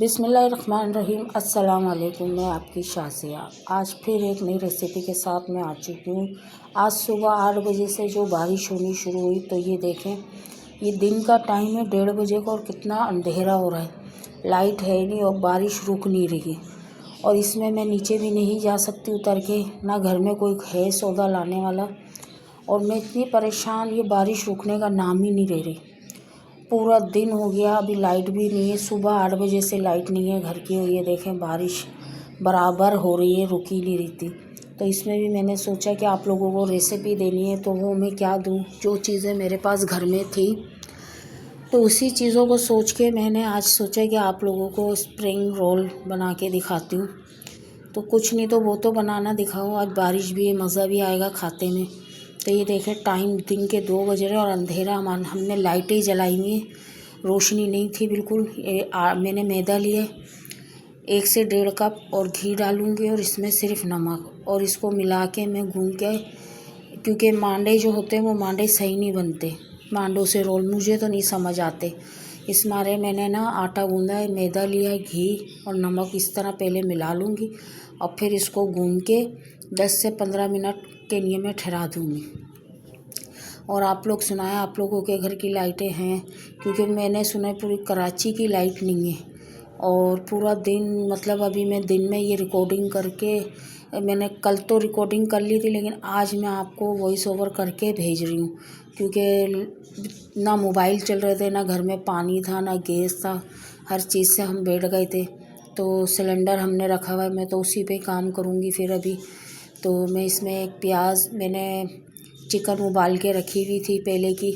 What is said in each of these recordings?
बिस्मिल्लाहिर्रहमानिर्रहीम। अस्सलाम वालेकुम। मैं आपकी शाज़िया आज फिर एक नई रेसिपी के साथ मैं आ चुकी हूँ। आज सुबह 8 बजे से जो बारिश होनी शुरू हुई, तो ये देखें, ये दिन का टाइम है 1:30 बजे का और कितना अंधेरा हो रहा है। लाइट है नहीं और बारिश रुक नहीं रही। और इसमें मैं नीचे भी नहीं जा सकती उतर के, ना घर में कोई है सौदा लाने वाला। और मैं इतनी परेशान, ये बारिश रुकने का नाम ही नहीं ले रही। पूरा दिन हो गया, अभी लाइट भी नहीं है। सुबह 8 बजे से लाइट नहीं है घर की। ये देखें, बारिश बराबर हो रही है, रुक ही नहीं रही थी। तो इसमें भी मैंने सोचा कि आप लोगों को रेसिपी देनी है, तो वो मैं क्या दूँ, जो चीज़ें मेरे पास घर में थी, तो उसी चीज़ों को सोच के मैंने आज सोचा कि आप लोगों को स्प्रिंग रोल बना के दिखाती हूँ। तो कुछ नहीं तो वो तो बनाना दिखाऊँ। आज बारिश भी है, मज़ा भी आएगा खाते में। तो ये देखें, टाइम दिन के 2 बज रहे और अंधेरा। हमने लाइटें जलाई हुई हैं, रोशनी नहीं थी बिल्कुल। मैंने मैदा लिया 1 से 1.5 कप और घी डालूँगी और इसमें सिर्फ नमक, और इसको मिला के मैं गूँध के, क्योंकि मांडे जो होते हैं वो मांडे सही नहीं बनते। मांडों से रोल मुझे तो नहीं समझ आते। इस मारे मैंने ना आटा गूँधा है, मैदा लिया है, घी और नमक इस तरह पहले मिला लूँगी और फिर इसको गूँध के 10 से 15 मिनट के लिए मैं ठहरा दूँगी। और आप लोग सुनाएं, आप लोगों के घर की लाइटें हैं? क्योंकि मैंने सुना है पूरी कराची की लाइट नहीं है। और पूरा दिन, मतलब अभी मैं दिन में ये रिकॉर्डिंग करके, मैंने कल तो रिकॉर्डिंग कर ली थी, लेकिन आज मैं आपको वॉइस ओवर करके भेज रही हूँ। क्योंकि ना मोबाइल चल रहे थे, ना घर में पानी था, ना गैस था। हर चीज़ से हम बैठ गए थे। तो सिलेंडर हमने रखा हुआ है, मैं तो उसी पे काम करूँगी फिर अभी। तो मैं इसमें एक प्याज, मैंने चिकन उबाल के रखी हुई थी पहले की,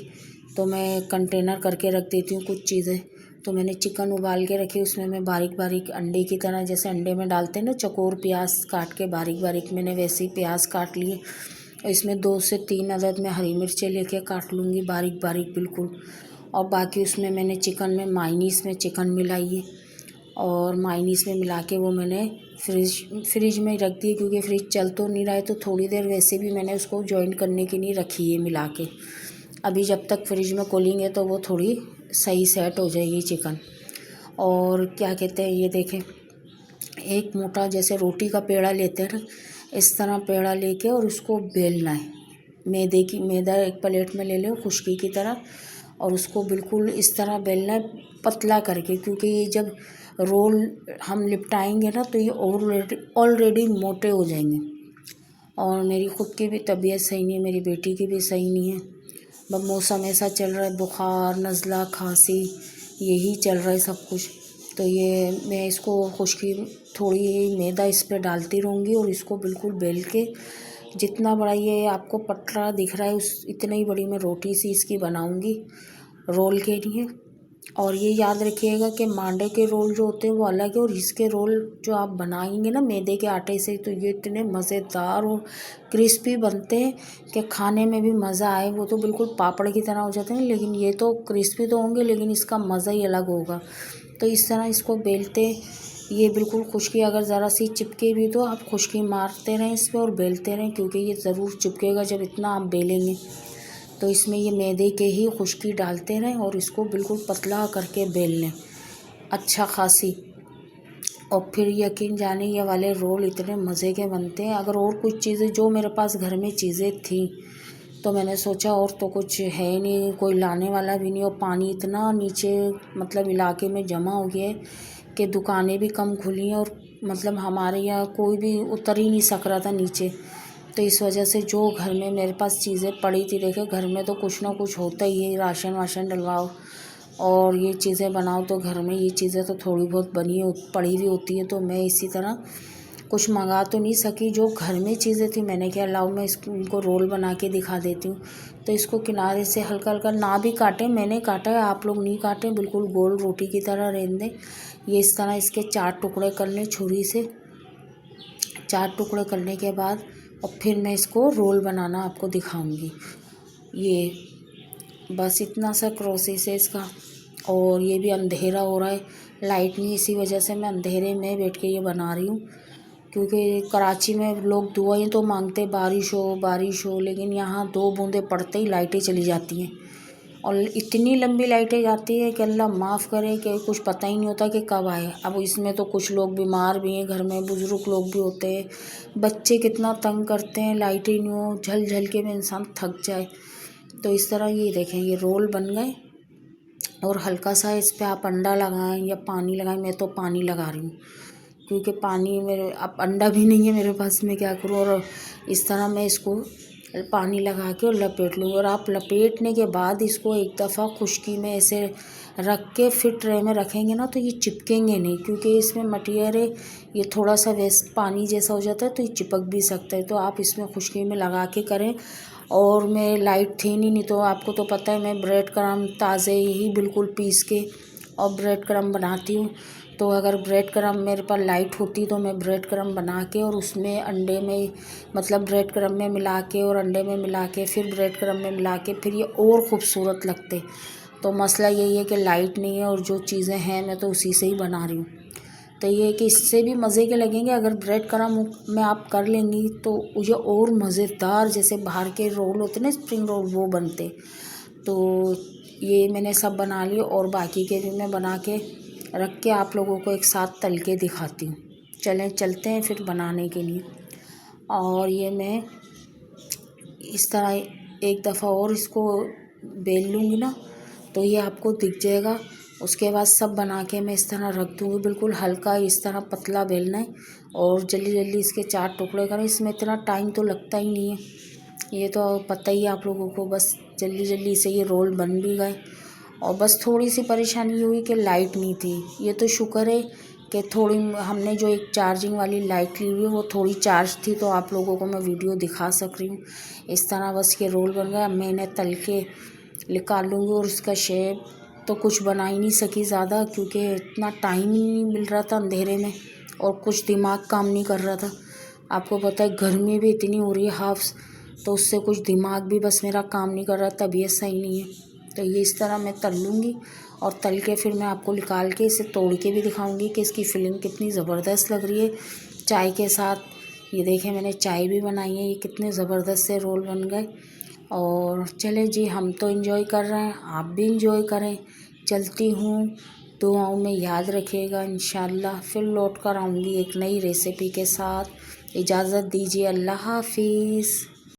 तो मैं कंटेनर करके रख देती हूँ कुछ चीज़ें। तो मैंने चिकन उबाल के रखी, उसमें मैं बारीक बारीक अंडे की तरह, जैसे अंडे में डालते हैं ना चकोर प्याज काट के बारीक बारीक, मैंने वैसे ही प्याज काट लिए। और इसमें 2 से 3 अदद मैं हरी मिर्चें लेके काट लूँगी बारीक बारीक बिल्कुल। और बाकी उसमें मैंने चिकन में मायनीस में चिकन मिलाई है, और मायनीस में मिला के वो मैंने फ्रिज में रख दी, क्योंकि फ्रिज चल तो नहीं रहा है। तो थोड़ी देर वैसे भी मैंने उसको जॉइन करने के लिए रखी है मिला के। अभी जब तक फ्रिज में कूलिंग है तो वो थोड़ी सही सेट हो जाएगी चिकन। और क्या कहते हैं, ये देखें, एक मोटा जैसे रोटी का पेड़ा लेते हैं ना, इस तरह पेड़ा लेके और उसको बेलना है। मैदा एक प्लेट में ले लो खुश्की की तरह, और उसको बिल्कुल इस तरह बेलना है पतला करके, क्योंकि ये जब रोल हम लिपटाएंगे ना तो ये ऑलरेडी मोटे हो जाएंगे। और मेरी ख़ुद की भी तबीयत सही नहीं है, मेरी बेटी की भी सही नहीं है। बस मौसम ऐसा चल रहा है, बुखार, नज़ला, खांसी, यही चल रहा है सब कुछ। तो ये मैं इसको खुश्की थोड़ी मैदा इस पर डालती रहूँगी और इसको बिल्कुल बेल के, जितना बड़ा ये आपको पटरा दिख रहा है उस इतनी ही बड़ी मैं रोटी सी इसकी बनाऊँगी रोल के लिए। और ये याद रखिएगा कि मांडे के रोल जो होते हैं वो अलग है, और इसके रोल जो आप बनाएंगे ना मैदे के आटे से, तो ये इतने मज़ेदार और क्रिस्पी बनते हैं कि खाने में भी मज़ा आए। वो तो बिल्कुल पापड़ की तरह हो जाते हैं, लेकिन ये तो क्रिस्पी तो होंगे, लेकिन इसका मज़ा ही अलग होगा। तो इस तरह इसको बेलते, ये बिल्कुल खुश्की अगर ज़रा सी चिपके भी तो आप खुश्की मारते रहें इस पर और बेलते रहें, क्योंकि ये ज़रूर चिपकेगा जब इतना आप बेलेंगे। तो इसमें ये मैदे के ही खुश्की डालते रहें और इसको बिल्कुल पतला करके बेल लें अच्छा खासी। और फिर यकीन जाने ये वाले रोल इतने मज़े के बनते हैं। अगर और कुछ चीज़ें, जो मेरे पास घर में चीज़ें थी, तो मैंने सोचा और तो कुछ है नहीं, कोई लाने वाला भी नहीं, और पानी इतना नीचे मतलब इलाके में जमा हो गया है कि दुकानें भी कम खुली हैं, और मतलब हमारे यहाँ कोई भी उतर ही नहीं सक रहा था नीचे। तो इस वजह से जो घर में मेरे पास चीज़ें पड़ी थी, देखे घर में तो कुछ ना कुछ होता ही है, राशन वाशन डलवाओ और ये चीज़ें बनाओ, तो घर में ये चीज़ें तो थोड़ी बहुत पड़ी हुई होती है। तो मैं इसी तरह कुछ मंगा तो नहीं सकी, जो घर में चीज़ें थी मैंने क्या, लाओ मैं इनको रोल बना के दिखा देती हूँ। तो इसको किनारे से हल्का हल्का, ना भी काटें, मैंने काटा है, आप लोग नहीं काटें, बिल्कुल गोल रोटी की तरह रहने दें। ये इस तरह इसके 4 टुकड़े कर लें छुरी से। 4 टुकड़े करने के बाद और फिर मैं इसको रोल बनाना आपको दिखाऊंगी। ये बस इतना सा प्रोसेस है इसका। और ये भी अंधेरा हो रहा है, लाइट नहीं, इसी वजह से मैं अंधेरे में बैठ के ये बना रही हूँ। क्योंकि कराची में लोग दुआएं तो मांगते बारिश हो बारिश हो, लेकिन यहाँ 2 बूंदें पड़ते ही लाइटें चली जाती हैं। और इतनी लंबी लाइटें जाती है कि अल्लाह माफ़ करे कि कुछ पता ही नहीं होता कि कब आए। अब इसमें तो कुछ लोग बीमार भी हैं, घर में बुज़ुर्ग लोग भी होते हैं, बच्चे कितना तंग करते हैं, लाइटें नहीं हो, झल झल के में इंसान थक जाए। तो इस तरह ये देखें, ये रोल बन गए और हल्का सा इस पर आप अंडा लगाएं या पानी लगाएं। मैं तो पानी लगा रही हूँ क्योंकि पानी मेरे, अब अंडा भी नहीं है मेरे पास, मैं क्या करूँ। और इस तरह मैं इसको पानी लगा के और लपेट लूँगी। और आप लपेटने के बाद इसको एक दफ़ा खुश्की में ऐसे रख के फिर ट्रे में रखेंगे ना तो ये चिपकेंगे नहीं, क्योंकि इसमें मटीरियल है, ये थोड़ा सा वेस्ट पानी जैसा हो जाता है तो ये चिपक भी सकता है। तो आप इसमें खुश्की में लगा के करें। और मैं लाइट थी नहीं तो आपको तो पता है मैं ब्रेड क्रम्ब ताज़े ही बिल्कुल पीस के और ब्रेड क्रम्ब बनाती हूँ। तो अगर ब्रेड क्रम्ब मेरे पास लाइट होती तो मैं ब्रेड क्रम्ब बना के और उसमें अंडे में, मतलब ब्रेड क्रम्ब में मिला के और अंडे में मिला के फिर ब्रेड क्रम्ब में मिला के फिर ये और ख़ूबसूरत लगते। तो मसला यही है कि लाइट नहीं है और जो चीज़ें हैं मैं तो उसी से ही बना रही हूँ। तो ये कि इससे भी मज़े के लगेंगे। अगर ब्रेड क्रम्ब में आप कर लेंगी तो ये और मज़ेदार, जैसे बाहर के रोल होते ना स्प्रिंग रोल, वो बनते। तो ये मैंने सब बना लिए और बाकी के भी मैं बना के रख के आप लोगों को एक साथ तल के दिखाती हूँ। चलते हैं फिर बनाने के लिए। और ये मैं इस तरह एक दफ़ा और इसको बेल लूँगी ना तो ये आपको दिख जाएगा। उसके बाद सब बना के मैं इस तरह रख दूँगी, बिल्कुल हल्का इस तरह पतला बेलना है और जल्दी जल्दी इसके 4 टुकड़े करें। इसमें इतना टाइम तो लगता ही नहीं है, ये तो पता ही है आप लोगों को। बस जल्दी जल्दी से ये रोल बन भी गए। और बस थोड़ी सी परेशानी हुई कि लाइट नहीं थी। ये तो शुक्र है कि थोड़ी हमने जो एक चार्जिंग वाली लाइट ली हुई है वो थोड़ी चार्ज थी, तो आप लोगों को मैं वीडियो दिखा सक रही हूँ। इस तरह बस ये रोल बन गया। मैं इन्हें तल के निकाल लूँगी। और उसका शेप तो कुछ बना ही नहीं सकी ज़्यादा, क्योंकि इतना टाइम ही नहीं मिल रहा था अंधेरे में और कुछ दिमाग काम नहीं कर रहा था। आपको पता है गर्मी भी इतनी हो रही है हाफ्स, तो उससे कुछ दिमाग भी बस मेरा काम नहीं कर रहा, तबीयत सही नहीं है। तो ये इस तरह मैं तल लूँगी और तल के फिर मैं आपको निकाल के इसे तोड़ के भी दिखाऊंगी कि इसकी फिलिंग कितनी ज़बरदस्त लग रही है चाय के साथ। ये देखें मैंने चाय भी बनाई है, ये कितने ज़बरदस्त से रोल बन गए। और चले जी, हम तो एंजॉय कर रहे हैं, आप भी एंजॉय करें। चलती हूँ, दुआओं में याद रखिएगा। इंशाल्लाह फिर लौट कर आऊँगी एक नई रेसिपी के साथ। इजाज़त दीजिए, अल्लाह हाफिज़।